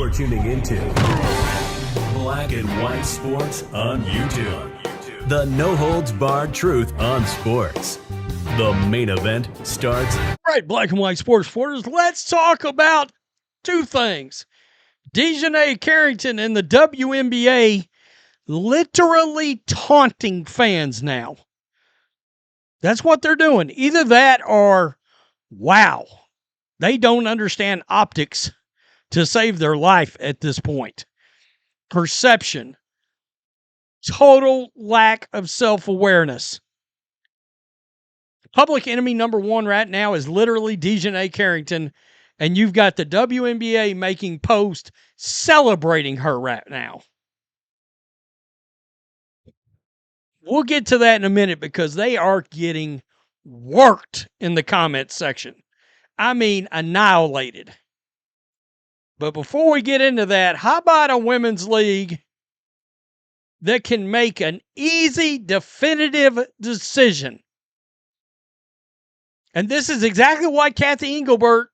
You're tuning into Black and White Sports on YouTube. The no-holds-barred truth on sports. The main event starts. All right, Black and White Sports supporters, let's talk about two things. Dijonai Carrington and the WNBA literally taunting fans now. That's what they're doing. Either that or, wow, they don't understand optics to save their life at this point. Perception. Total lack of self-awareness. Public enemy number one right now is literally Dijonai Carrington, and you've got the WNBA making posts celebrating her right now. We'll get to that in a minute because they are getting worked in the comments section. I mean, annihilated. But before we get into that, how about a women's league that can make an easy, definitive decision? And this is exactly what Kathy Engelbert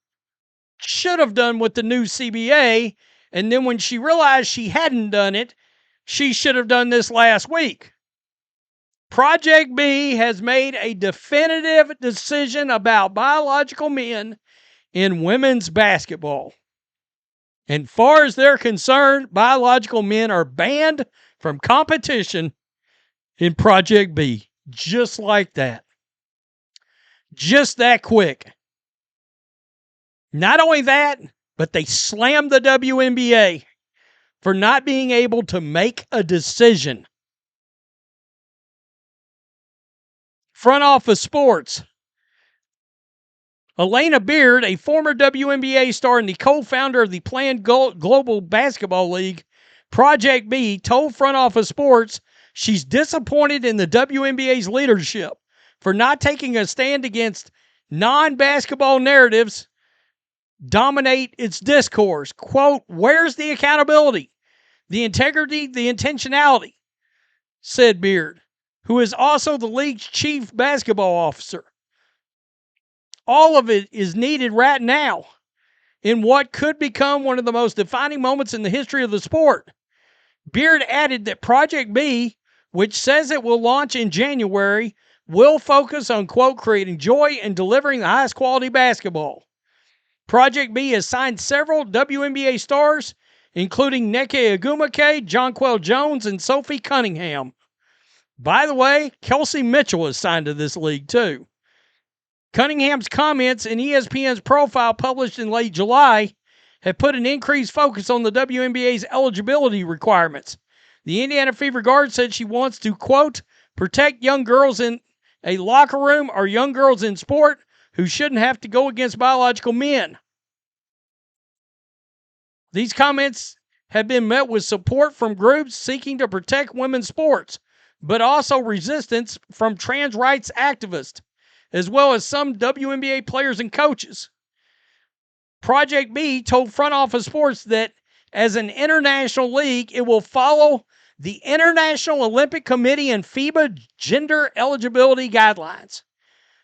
should have done with the new CBA. And then when she realized she hadn't done it, she should have done this last week. Project B has made a definitive decision about biological men in women's basketball. And far as they're concerned, biological men are banned from competition in Project B. Just like that. Just that quick. Not only that, but they slammed the WNBA for not being able to make a decision. Front Office Sports. Elena Beard, a former WNBA star and the co-founder of the planned Global Basketball League, Project B, told Front Office Sports she's disappointed in the WNBA's leadership for not taking a stand against non-basketball narratives dominate its discourse. Quote, where's the accountability, the integrity, the intentionality, said Beard, who is also the league's chief basketball officer. All of it is needed right now in what could become one of the most defining moments in the history of the sport. Beard added that Project B, which says it will launch in January, will focus on, quote, creating joy and delivering the highest quality basketball. Project B has signed several WNBA stars, including Nneka Ogwumike, Jonquel Jones, and Sophie Cunningham. By the way, Kelsey Mitchell is signed to this league too. Cunningham's comments in ESPN's profile published in late July have put an increased focus on the WNBA's eligibility requirements. The Indiana Fever guard said she wants to, quote, protect young girls in a locker room or young girls in sport who shouldn't have to go against biological men. These comments have been met with support from groups seeking to protect women's sports, but also resistance from trans rights activists, as well as some WNBA players and coaches. Project B told Front Office Sports that as an international league, it will follow the International Olympic Committee and FIBA gender eligibility guidelines,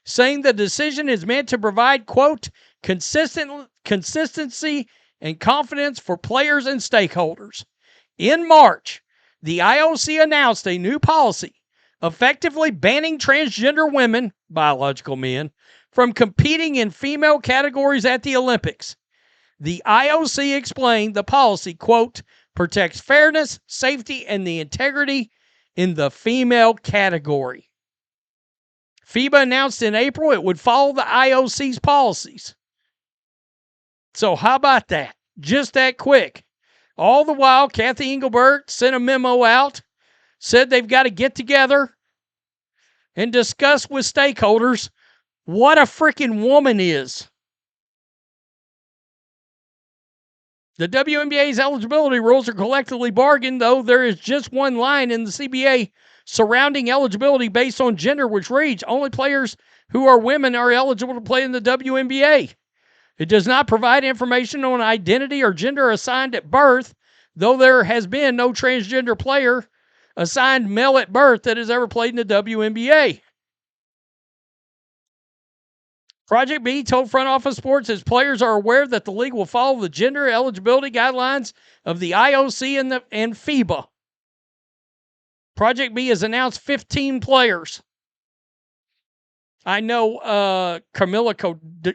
saying the decision is meant to provide, quote, consistency and confidence for players and stakeholders. In March, the IOC announced a new policy effectively banning transgender women, biological men, from competing in female categories at the Olympics. The IOC explained the policy, quote, protects fairness, safety, and the integrity in the female category. FIBA announced in April it would follow the IOC's policies. So how about that? Just that quick. All the while, Kathy Engelbert sent a memo out, said they've got to get together and discuss with stakeholders what a freaking woman is. The WNBA's eligibility rules are collectively bargained, though there is just one line in the CBA surrounding eligibility based on gender, which reads, only players who are women are eligible to play in the WNBA. It does not provide information on identity or gender assigned at birth, though there has been no transgender player assigned male at birth that has ever played in the WNBA. Project B told Front Office Sports its players are aware that the league will follow the gender eligibility guidelines of the IOC and FIBA. Project B has announced 15 players. I know Camila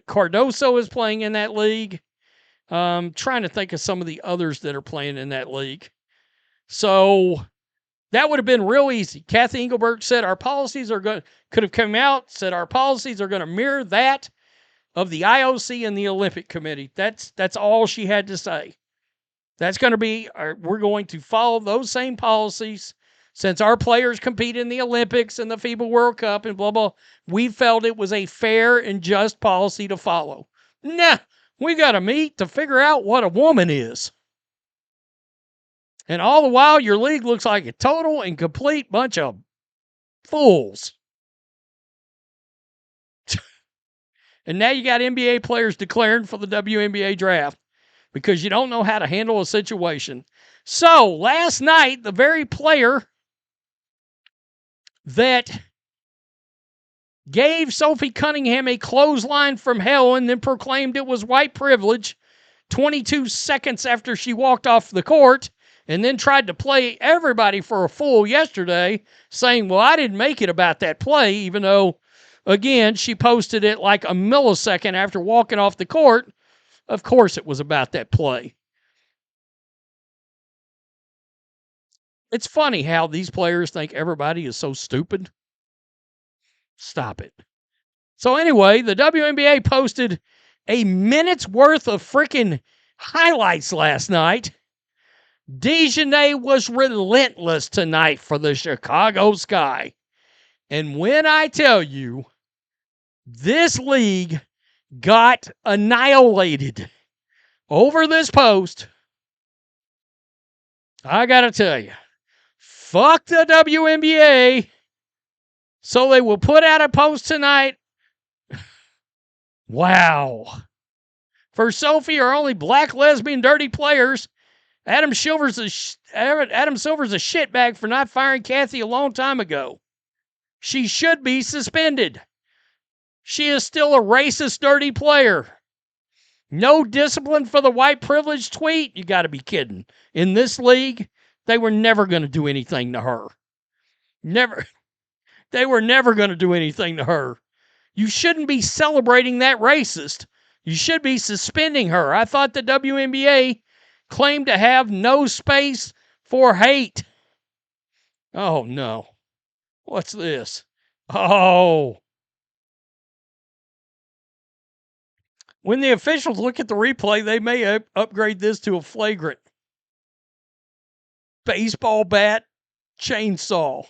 Cardoso is playing in that league. Trying to think of some of the others that are playing in that league. So that would have been real easy. Kathy Engelberg said our policies could have come out, said our policies are going to mirror that of the IOC and the Olympic Committee. That's all she had to say. That's going to be, we're going to follow those same policies. Since our players compete in the Olympics and the FIBA World Cup and blah, blah, we felt it was a fair and just policy to follow. Nah, we got to meet to figure out what a woman is. And all the while, your league looks like a total and complete bunch of fools. And now you got NBA players declaring for the WNBA draft because you don't know how to handle a situation. So last night, the very player that gave Sophie Cunningham a clothesline from hell and then proclaimed it was white privilege 22 seconds after she walked off the court and then tried to play everybody for a fool yesterday, saying, well, I didn't make it about that play, even though, again, she posted it like a millisecond after walking off the court. Of course it was about that play. It's funny how these players think everybody is so stupid. Stop it. So anyway, the WNBA posted a minute's worth of freaking highlights last night. Dijonai was relentless tonight for the Chicago Sky. And when I tell you, this league got annihilated over this post, I got to tell you, fuck the WNBA. So they will put out a post tonight. Wow. For Sophie, our only black lesbian dirty players, Adam Silver's a shitbag for not firing Kathy a long time ago. She should be suspended. She is still a racist, dirty player. No discipline for the white privilege tweet? You got to be kidding. In this league, they were never going to do anything to her. Never. They were never going to do anything to her. You shouldn't be celebrating that racist. You should be suspending her. I thought the WNBA claimed to have no space for hate. Oh, no. What's this? Oh. When the officials look at the replay, they may upgrade this to a flagrant baseball bat chainsaw.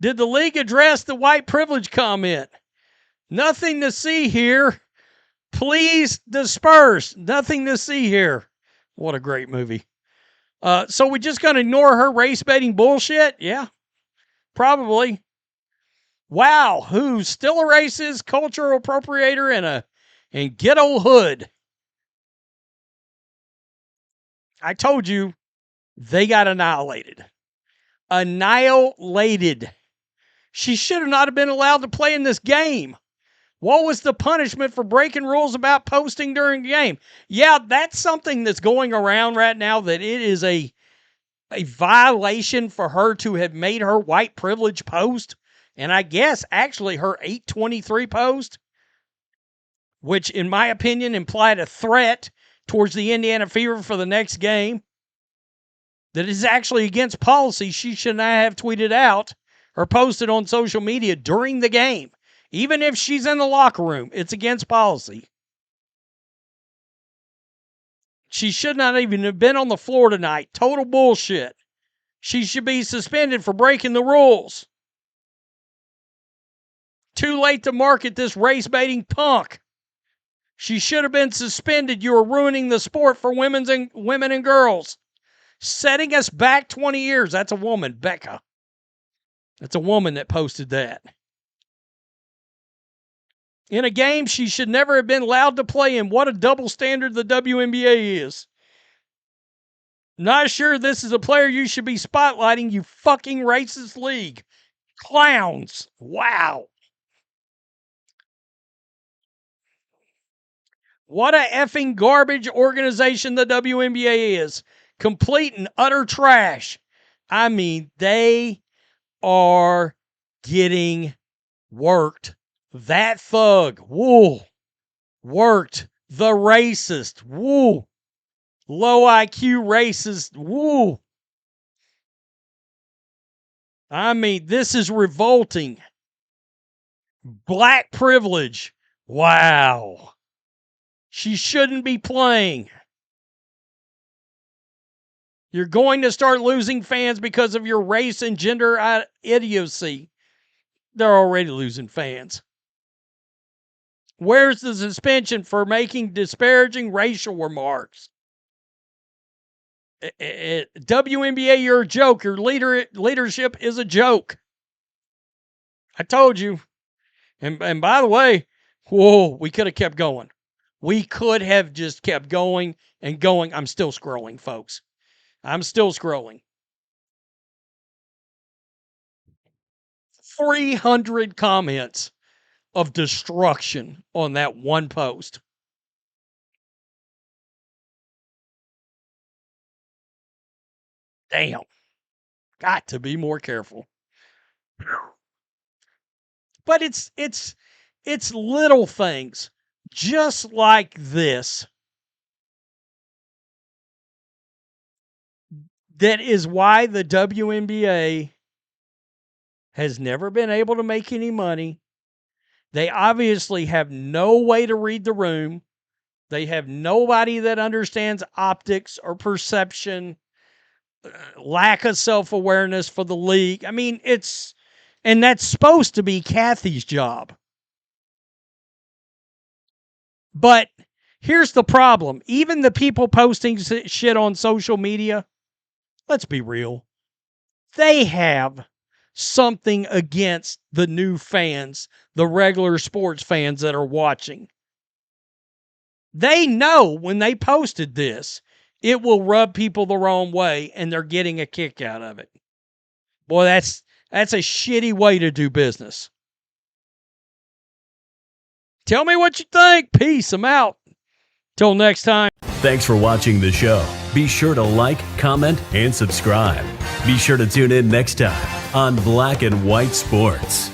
Did the league address the white privilege comment? Nothing to see here. Please disperse. Nothing to see here. What a great movie. So we're just going to ignore her race-baiting bullshit? Yeah, probably. Wow, who's still a racist, cultural appropriator, and ghetto hood? I told you, they got annihilated. Annihilated. She should have not have been allowed to play in this game. What was the punishment for breaking rules about posting during the game? Yeah, that's something that's going around right now, that it is a violation for her to have made her white privilege post. And I guess actually her 823 post, which in my opinion implied a threat towards the Indiana Fever for the next game, that is actually against policy. She should not have tweeted out or posted on social media during the game. Even if she's in the locker room, it's against policy. She should not even have been on the floor tonight. Total bullshit. She should be suspended for breaking the rules. Too late to market this race-baiting punk. She should have been suspended. You are ruining the sport for women and girls. Setting us back 20 years. That's a woman, Becca. That's a woman that posted that. In a game she should never have been allowed to play in. What a double standard the WNBA is. Not sure this is a player you should be spotlighting, you fucking racist league. Clowns. Wow. What a effing garbage organization the WNBA is. Complete and utter trash. I mean, they are getting worked. That thug, woo, worked. The racist, woo. Low IQ racist, woo. I mean, this is revolting. Black privilege, wow. She shouldn't be playing. You're going to start losing fans because of your race and gender idiocy. They're already losing fans. Where's the suspension for making disparaging racial remarks? WNBA, you're a joke. Your leadership is a joke. I told you. And by the way, whoa, we could have kept going. We could have just kept going and going. I'm still scrolling, folks. I'm still scrolling. 300 comments of destruction on that one post. Damn. Got to be more careful. But it's little things just like this that is why the WNBA has never been able to make any money. They obviously have no way to read the room. They have nobody that understands optics or perception, lack of self-awareness for the league. I mean, and that's supposed to be Kathy's job. But here's the problem. Even the people posting shit on social media, let's be real, they have something against the new fans, the regular sports fans that are watching. They know when they posted this, it will rub people the wrong way, and they're getting a kick out of it. Boy, that's a shitty way to do business. Tell me what you think. Peace. I'm out. Till next time. Thanks for watching the show. Be sure to like, comment, and subscribe. Be sure to tune in next time on Black and White Sports.